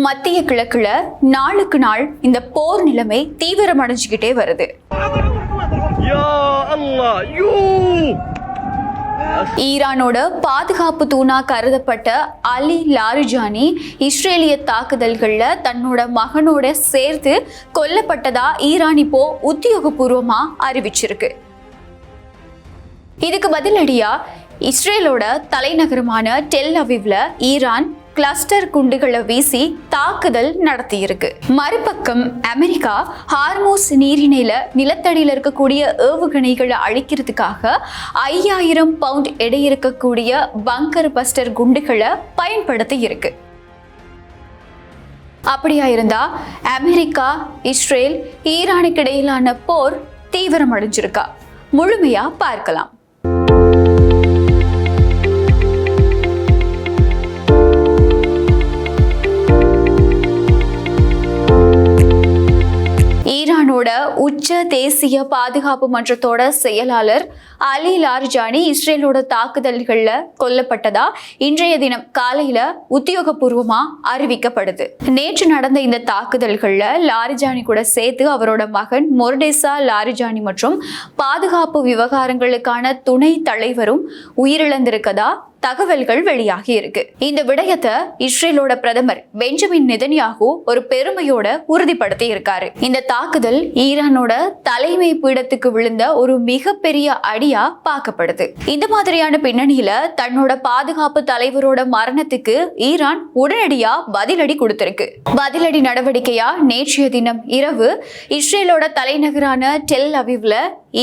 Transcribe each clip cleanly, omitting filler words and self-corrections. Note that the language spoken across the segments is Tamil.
மத்திய கிழக்குல நாளுக்கு நாள் இந்த போர் நிலைமை தீவிரமடைஞ்சுக்கிட்டே வருது. ஈரானோட பாதுகாப்பு தூணா கருதப்பட்ட அலி லாரிஜானி இஸ்ரேலிய தாக்குதல்கள்ல தன்னோட மகனோட சேர்த்து கொல்லப்பட்டதா ஈரான் இப்போ உத்தியோகபூர்வமா அறிவிச்சிருக்கு. இதுக்கு பதிலடியா இஸ்ரேலோட தலைநகரமான டெல் அவிவ்ல ஈரான் கிளஸ்டர் குண்டுகளை வீசி தாக்குதல் நடத்தியிருக்கு. மறுபக்கம் அமெரிக்கா ஹார்மோஸ் நீரிணையில நிலத்தடியில் இருக்கக்கூடிய ஏவுகணைகளை அழிக்கிறதுக்காக 5000 பவுண்ட் எடை இருக்கக்கூடிய பங்கர் பஸ்டர் குண்டுகளை பயன்படுத்தி இருக்கு. அப்படியா இருந்தா அமெரிக்கா இஸ்ரேல் ஈரானுக்கு இடையிலான போர் தீவிரமடைஞ்சிருக்கா? முழுமையா பார்க்கலாம். ஈரானோட உச்ச தேசிய பாதுகாப்பு மன்றத்தோட செயலாளர் அலி லாரிஜானி இஸ்ரேலோட தாக்குதல்கள்ல கொல்லப்பட்டதா இன்றைய தினம் காலையில உத்தியோகபூர்வமா அறிவிக்கப்படுது. நேற்று நடந்த இந்த தாக்குதல்கள்ல லாரிஜானி கூட சேர்த்து அவரோட மகன் மொர்டேசா லாரிஜானி மற்றும் பாதுகாப்பு விவகாரங்களுக்கான துணை தலைவரும் உயிரிழந்திருக்கதா தகவல்கள் வெளியாகி இருக்கு. இந்த விடயத்தை இஸ்ரேலோட பிரதமர் பெஞ்சமின் நெதன்யாகு ஒரு பெருமையோட உறுதிப்படுத்தி இருக்காரு. இந்த தாக்குதல் ஈரானோட தலைமை பீடத்துக்கு விழுந்த ஒரு மிகப்பெரிய அடியா பார்க்கப்படுது. இந்த மாதிரியான பின்னணியில தன்னோட பாதுகாப்பு தலைவரோட மரணத்துக்கு ஈரான் உடனடியா பதிலடி கொடுத்திருக்கு. பதிலடி நடவடிக்கையா நேற்றைய தினம் இரவு இஸ்ரேலோட தலைநகரான டெல் அவிவ்ல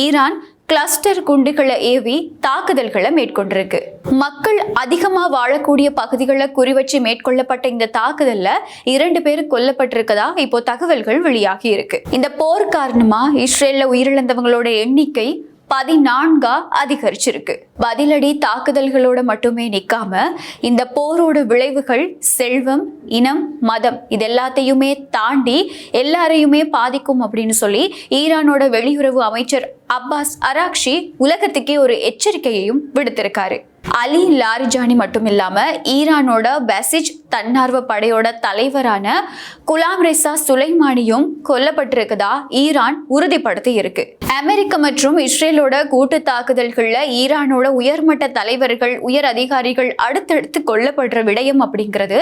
ஈரான் கிளஸ்டர் குண்டுகளை ஏவி தாக்குதல்களை மேற்கொண்டிருக்கு. மக்கள் அதிகமா வாழக்கூடிய பகுதிகளை குறிவச்சு மேற்கொள்ளப்பட்ட இந்த தாக்குதல்ல 2 பேர் கொல்லப்பட்டிருக்கதா இப்போ தகவல்கள் வெளியாகி இருக்கு. இந்த போர் காரணமா இஸ்ரேல்ல உயிரிழந்தவங்களோட எண்ணிக்கை 14 அதிகரிச்சிருக்கு. பதிலடி தாக்குதல்களோட மட்டுமே நிக்காம இந்த போரோட விளைவுகள் செல்வம், இனம், மதம் இது எல்லாத்தையுமே தாண்டி எல்லாரையுமே பாதிக்கும் அப்படின்னு சொல்லி ஈரானோட வெளியுறவு அமைச்சர் அப்பாஸ் அராக்ஷி உலகத்துக்கே ஒரு எச்சரிக்கையையும் விடுத்திருக்காரு. அலி லாரிஜானி மட்டும் இல்லாம ஈரானோட பசிஜ் தன்னார்வ படையோட தலைவரான குலாம் ரெசா சுலைமானியும் கொல்லப்பட்டிருக்கதா ஈரான் உறுதிப்படுத்தி இருக்கு. அமெரிக்கா மற்றும் இஸ்ரேலோட கூட்டு தாக்குதல்கள்ல ஈரானோட உயர்மட்ட தலைவர்கள், உயர் அதிகாரிகள் அடுத்தடுத்து கொல்லப்படுற விடயம் அப்படிங்கிறது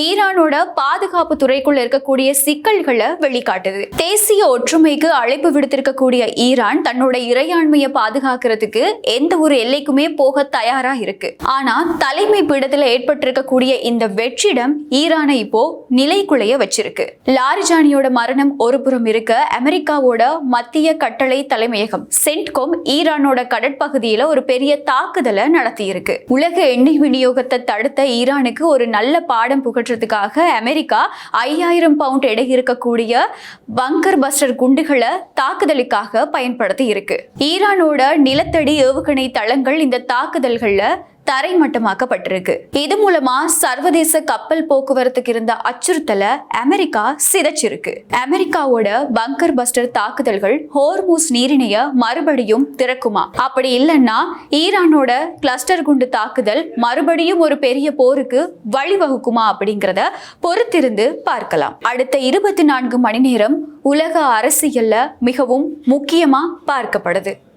ஈரானோட பாதுகாப்பு துறைக்குள்ள இருக்கக்கூடிய சிக்கல்களை வெளிக்காட்டுது. தேசிய ஒற்றுமைக்கு அழைப்பு விடுத்திருக்கக்கூடிய ஈரான் தன்னோட இறையாண்மையை பாதுகாக்கிறதுக்கு எந்த ஒரு எல்லைக்குமே போக தயாரா இருக்கு. ஆனா தலைமை பீடத்துல ஏற்பட்டிருக்கக்கூடிய இந்த வெற்றிடம் ஈரானை இப்போ நிலைக்குலைய வச்சிருக்கு. லாரிஜானியோட மரணம் ஒரு புறம் இருக்க, அமெரிக்காவோட மத்திய கட்டளை தலைமையகம் சென்ட்கோம் ஈரானோட கடற்பகுதியில ஒரு பெரிய தாக்குதலை நடத்தி இருக்கு. உலக எண்ணெய் விநியோகத்தை தடுத்த ஈரானுக்கு ஒரு நல்ல பாடம் புகற்றதுக்காக அமெரிக்கா 5000 பவுண்ட் எடை இருக்கக்கூடிய பங்கர் பஸ்டர் குண்டுகளை தாக்குதலுக்காக பயன்படுத்தி இருக்கு. ஈரானோட நிலத்தடி ஏவுகணை தளங்கள் இந்த தாக்குதல்கள்ல தரைமட்டமாக்கப்பட்டிருக்கு. இது மூலமா சர்வதேச கப்பல் போக்குவரத்துக்கு இருந்த அச்சுறுத்தலை அமெரிக்கா சிதைச்சிருக்கு. அமெரிக்காவோட பங்கர் பஸ்டர் தாக்குதல்கள் ஹோர்மூஸ் நீரிணைய மறுபடியும் திறக்குமா? அப்படி இல்லைன்னா ஈரானோட கிளஸ்டர் குண்டு தாக்குதல் மறுபடியும் ஒரு பெரிய போருக்கு வழிவகுக்குமா அப்படிங்கிறத பொறுத்திருந்து பார்க்கலாம். அடுத்த 24 மணி நேரம் உலக அரசியல்ல மிகவும் முக்கியமா பார்க்கப்படுது.